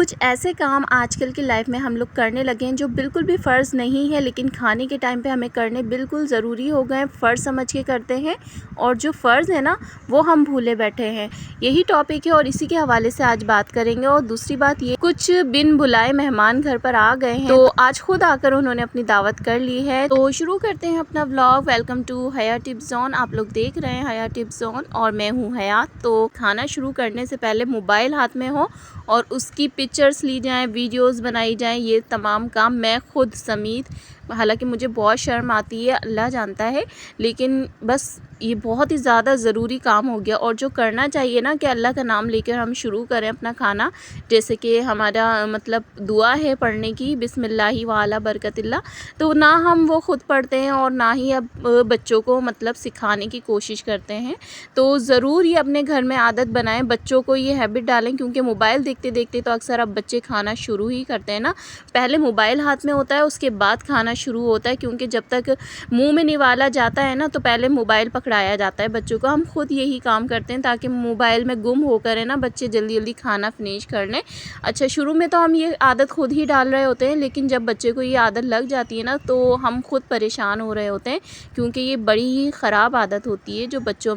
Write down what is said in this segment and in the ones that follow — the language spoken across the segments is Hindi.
कुछ ऐसे काम आजकल की लाइफ में हम लोग करने लगे हैं जो बिल्कुल भी फ़र्ज़ नहीं है, लेकिन खाने के टाइम पे हमें करने बिल्कुल ज़रूरी हो गए हैं, फ़र्ज़ समझ के करते हैं और जो फ़र्ज़ है ना वो हम भूले बैठे हैं। यही टॉपिक है और इसी के हवाले से आज बात करेंगे। और दूसरी बात ये, कुछ बिन बुलाए मेहमान घर पर आ गए हैं, तो आज खुद आकर उन्होंने अपनी दावत कर ली है। तो शुरू करते हैं अपना व्लॉग। वेलकम टू हया टिप्स ज़ोन। आप लोग देख रहे हैं हया टिप्स ज़ोन और मैं हूँ हयात। तो खाना शुरू करने से पहले मोबाइल हाथ में हो और उसकी पिक्चर्स ली जाएं, वीडियोस बनाई जाएं, ये तमाम काम मैं खुद समेत, हालांकि मुझे बहुत शर्म आती है, अल्लाह जानता है, लेकिन बस ये बहुत ही ज़्यादा ज़रूरी काम हो गया। और जो करना चाहिए ना कि अल्लाह का नाम लेकर हम शुरू करें अपना खाना, जैसे कि हमारा मतलब दुआ है पढ़ने की, बिस्मिल्लाहि व अला बरकतिल्लाह, तो ना हम वो ख़ुद पढ़ते हैं और ना ही अब बच्चों को मतलब सिखाने की कोशिश करते हैं। तो ज़रूर ये अपने घर में आदत बनाएं, बच्चों को ये हैबिट डालें, क्योंकि मोबाइल देखते देखते तो अक्सर अब बच्चे खाना शुरू ही करते हैं ना। पहले मोबाइल हाथ में होता है, उसके बाद खाना शुरू होता है, क्योंकि जब तक मुंह में निवाला जाता है ना तो पहले मोबाइल पकड़ाया जाता है बच्चों को। हम खुद यही काम करते हैं ताकि मोबाइल में गुम होकर है ना बच्चे जल्दी जल्दी खाना फिनिश कर लें। अच्छा, शुरू में तो हम ये आदत खुद ही डाल रहे होते हैं, लेकिन जब बच्चे को ये आदत लग जाती है ना तो हम खुद परेशान हो रहे होते हैं, क्योंकि ये बड़ी ही ख़राब आदत होती है जो बच्चों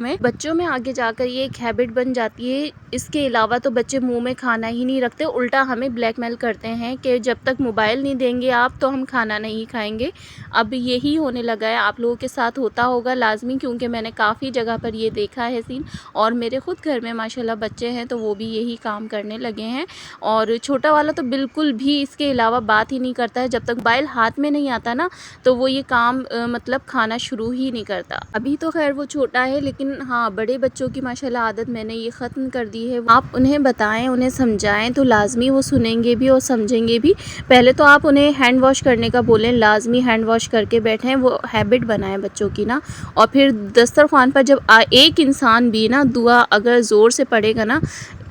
में आगे जाकर ये एक हैबिट बन जाती है। इसके अलावा तो बच्चे मुंह में खाना ही नहीं रखते, उल्टा हमें ब्लैकमेल करते हैं कि जब तक मोबाइल नहीं देंगे आप तो हम खाना नहीं खाएंगे। अब यही होने लगा है, आप लोगों के साथ होता होगा लाजमी, क्योंकि मैंने काफ़ी जगह पर ये देखा है सीन। और मेरे खुद घर में माशाल्लाह बच्चे हैं तो वो भी यही काम करने लगे हैं। और छोटा वाला तो बिल्कुल भी इसके अलावा बात ही नहीं करता है, जब तक मोबाइल हाथ में नहीं आता ना तो वो ये काम मतलब खाना शुरू ही नहीं करता। अभी तो खैर वो छोटा है, लेकिन हाँ, बड़े बच्चों की माशाल्लाह आदत मैंने ये ख़त्म कर दी है। आप उन्हें बताएं, उन्हें समझाएं तो लाजमी वो सुनेंगे भी और समझेंगे भी। पहले तो आप उन्हें हैंड वॉश करने का बोलें, लाजमी हैंड वॉश करके बैठें, वो हैबिट बनाएं बच्चों की ना। और फिर दस्तरखान पर जब एक इंसान भी ना दुआ अगर ज़ोर से पड़ेगा ना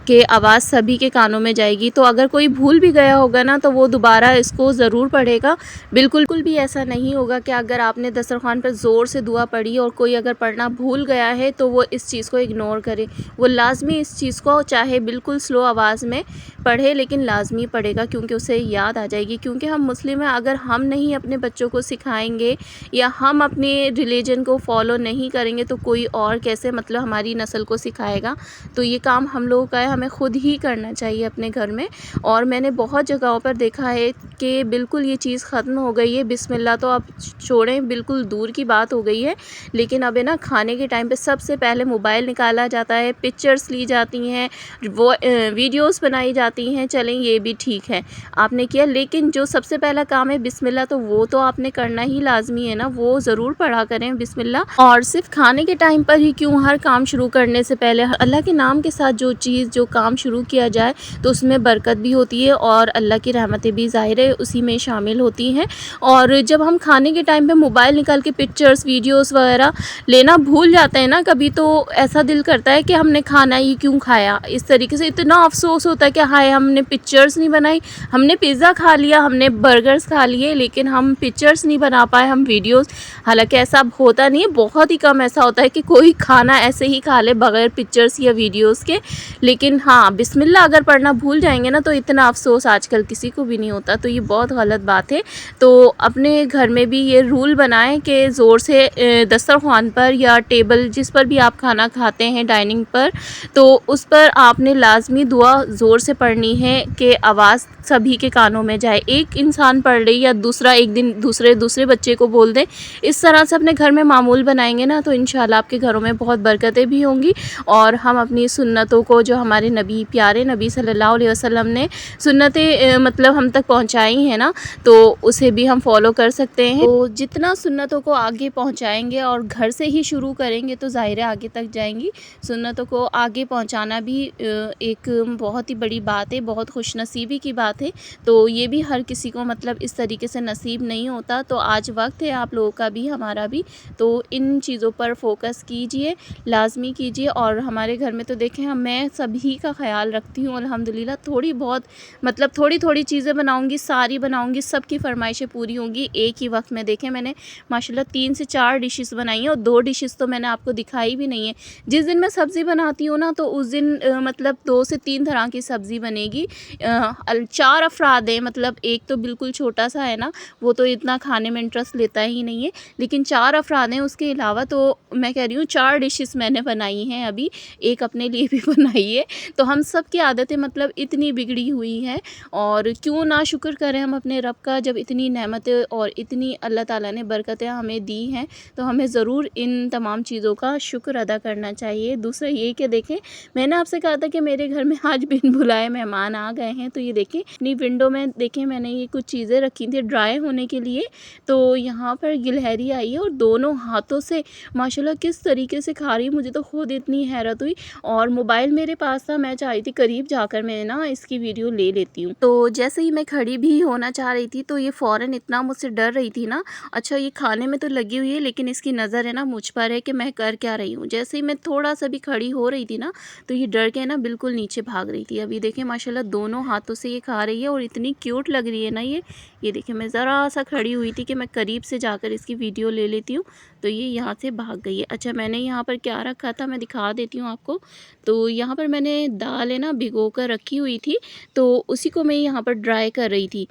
कि आवाज़ सभी के कानों में जाएगी, तो अगर कोई भूल भी गया होगा ना तो वो दोबारा इसको ज़रूर पढ़ेगा। बिल्कुल भी ऐसा नहीं होगा कि अगर आपने दस्तरखान पर ज़ोर से दुआ पढ़ी और कोई अगर पढ़ना भूल गया है तो वो इस चीज़ को इग्नोर करे। वो लाजमी इस चीज़ को चाहे बिल्कुल स्लो आवाज़ में पढ़े, लेकिन लाजमी पढ़ेगा, क्योंकि उसे याद आ जाएगी। क्योंकि हम मुस्लिम हैं, अगर हम नहीं अपने बच्चों को सिखाएंगे या हम अपने रिलीजन को फॉलो नहीं करेंगे तो कोई और कैसे मतलब हमारी नस्ल को सिखाएगा। तो ये काम हम लोगों का है, हमें खुद ही करना चाहिए अपने घर में। और मैंने बहुत जगहों पर देखा है कि बिल्कुल ये चीज़ ख़त्म हो गई है। बिस्मिल्लाह तो आप छोड़ें, बिल्कुल दूर की बात हो गई है। लेकिन अब है ना खाने के टाइम पे सबसे पहले मोबाइल निकाला जाता है, पिक्चर्स ली जाती हैं, वो वीडियोस बनाई जाती हैं। चलें, ये भी ठीक है, आपने किया, लेकिन जो सबसे पहला काम है बिस्मिल्लाह, तो वो तो आपने करना ही लाजमी है ना, वो ज़रूर पढ़ा करें बिस्मिल्लाह। और सिर्फ खाने के टाइम पर ही क्यों, हर काम शुरू करने से पहले अल्लाह के नाम के साथ जो काम शुरू किया जाए तो उसमें बरकत भी होती है और अल्लाह की रहमतें भी ज़ाहिर है उसी में शामिल होती हैं। और जब हम खाने के टाइम पे मोबाइल निकाल के पिक्चर्स वीडियोस वगैरह लेना भूल जाते हैं ना कभी, तो ऐसा दिल करता है कि हमने खाना ही क्यों खाया। इस तरीके से इतना अफसोस होता है कि हाय, हमने पिक्चर्स नहीं बनाई, हमने पिज़्ज़ा खा लिया, हमने बर्गर्स खा लिए, लेकिन हम पिक्चर्स नहीं बना पाए, हम वीडियोस। हालांकि ऐसा होता नहीं है, बहुत ही कम ऐसा होता है कि कोई खाना ऐसे ही खा ले बगैर पिक्चर्स या वीडियोस के। लेकिन हाँ, बिस्मिल्लाह अगर पढ़ना भूल जाएंगे ना तो इतना अफसोस आजकल किसी को भी नहीं होता, तो ये बहुत गलत बात है। तो अपने घर में भी ये रूल बनाएं कि ज़ोर से दस्तरखान पर या टेबल जिस पर भी आप खाना खाते हैं डाइनिंग पर, तो उस पर आपने लाजमी दुआ ज़ोर से पढ़नी है कि आवाज़ सभी के कानों में जाए। एक इंसान पढ़ ले या दूसरा एक दिन दूसरे बच्चे को बोल दे, इस तरह से अपने घर में मामूल बनाएंगे ना तो इंशाल्लाह आपके घरों में बहुत बरकतें भी होंगी। और हम अपनी सुन्नतों को, जो हमारे नबी, प्यारे नबी सल्लल्लाहु अलैहि वसल्लम ने सुन्नतें मतलब हम तक पहुंचाई हैं ना, तो उसे भी हम फॉलो कर सकते हैं। तो जितना सुन्नतों को आगे पहुंचाएंगे और घर से ही शुरू करेंगे तो ज़ाहिर है आगे तक जाएंगी। सुन्नतों को आगे पहुंचाना भी एक बहुत ही बड़ी बात है, बहुत खुशनसीबी की बात है। तो ये भी हर किसी को मतलब इस तरीके से नसीब नहीं होता। तो आज वक्त है आप लोगों का भी, हमारा भी, तो इन चीज़ों पर फोकस कीजिए, लाजमी कीजिए। और हमारे घर में तो देखें, मैं सभी ही का ख्याल रखती हूँ अल्हम्दुलिल्लाह। थोड़ी बहुत मतलब थोड़ी-थोड़ी चीज़ें बनाऊँगी, सारी बनाऊँगी, सबकी फ़रमाइशें पूरी होंगी एक ही वक्त में। देखें मैंने माशाल्लाह 3 से 4 डिशेस बनाई हैं और 2 डिशेस तो मैंने आपको दिखाई भी नहीं है। जिस दिन मैं सब्ज़ी बनाती हूँ ना तो उस दिन मतलब 2 से 3 तरह की सब्ज़ी बनेगी। 4 अफराद हैं, मतलब एक तो बिल्कुल छोटा-सा है ना, वो तो इतना खाने में इंटरेस्ट लेता ही नहीं है, लेकिन 4 अफराद हैं उसके अलावा। तो मैं कह रही हूँ 4 डिशेस मैंने बनाई हैं अभी, एक अपने लिए भी बनाई है। तो हम सब की आदतें मतलब इतनी बिगड़ी हुई हैं, और क्यों ना शुक्र करें हम अपने रब का, जब इतनी नेमतें और इतनी अल्लाह ताला ने बरकतें हमें दी हैं, तो हमें ज़रूर इन तमाम चीज़ों का शुक्र अदा करना चाहिए। दूसरा ये कि देखें, मैंने आपसे कहा था कि मेरे घर में आज बिन बुलाए मेहमान आ गए हैं। तो ये देखें अपनी विंडो में देखें, मैंने ये कुछ चीज़ें रखी थी ड्राई होने के लिए, तो यहाँ पर गिलहरी आई है और दोनों हाथों से माशाल्लाह किस तरीके से खा रही है, मुझे तो खुद इतनी हैरत हुई। और मोबाइल मेरे पास था, मैं चाह रही थी करीब जाकर मैं ना इसकी वीडियो ले लेती हूँ। तो जैसे ही मैं खड़ी भी होना चाह रही थी तो ये फ़ौरन इतना मुझसे डर रही थी ना। अच्छा, ये खाने में तो लगी हुई है लेकिन इसकी नज़र है ना मुझ पर है कि मैं कर क्या रही हूँ। जैसे ही मैं थोड़ा सा भी खड़ी हो रही थी ना, तो ये डर के ना बिल्कुल नीचे भाग रही थी। अभी देखें माशाल्लाह दोनों हाथों से ये खा रही है और इतनी क्यूट लग रही है ना ये देखें। मैं ज़रा सा खड़ी हुई थी कि मैं करीब से जाकर इसकी वीडियो ले लेती हूँ, तो ये यहाँ से भाग गई है। अच्छा, मैंने यहाँ पर क्या रखा था मैं दिखा देती हूँ आपको। तो यहाँ पर मैंने दाल है ना भिगो कर रखी हुई थी, तो उसी को मैं यहाँ पर ड्राई कर रही थी।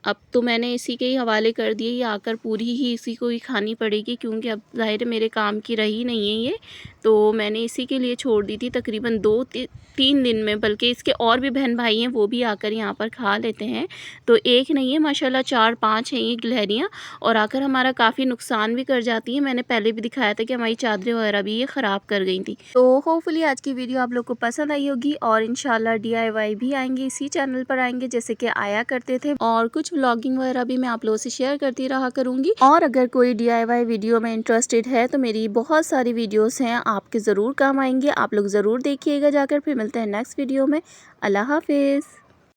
अब तो मैंने इसी के ही हवाले कर दिए, ये आकर पूरी ही इसी को ही खानी पड़ेगी, क्योंकि अब ज़ाहिर है मेरे काम की रही नहीं है ये। तो मैंने इसी के लिए छोड़ दी थी तकरीबन 2-3 दिन में, बल्कि इसके और भी बहन भाई हैं वो भी आकर यहाँ पर खा लेते हैं। तो एक नहीं है माशाल्लाह 4-5 हैं ये गिलहरियाँ, और आकर हमारा काफ़ी नुकसान भी कर जाती हैं। मैंने पहले भी दिखाया था कि हमारी चादरें वगैरह भी ये ख़राब कर गई थी। तो होपफुली आज की वीडियो आप लोग को पसंद आई होगी, और इंशाल्लाह DIY भी आएंगे, इसी चैनल पर आएंगे जैसे कि आया करते थे, और कुछ व्लॉगिंग वगैरह भी मैं आप लोगों से शेयर करती रहा करूँगी। और अगर कोई DIY वीडियो में इंटरेस्टेड है तो मेरी बहुत सारी वीडियोस हैं, आपके ज़रूर काम आएंगे, आप लोग ज़रूर देखिएगा जाकर। फिर मिलते हैं नेक्स्ट वीडियो में। अल्लाह हाफिज़।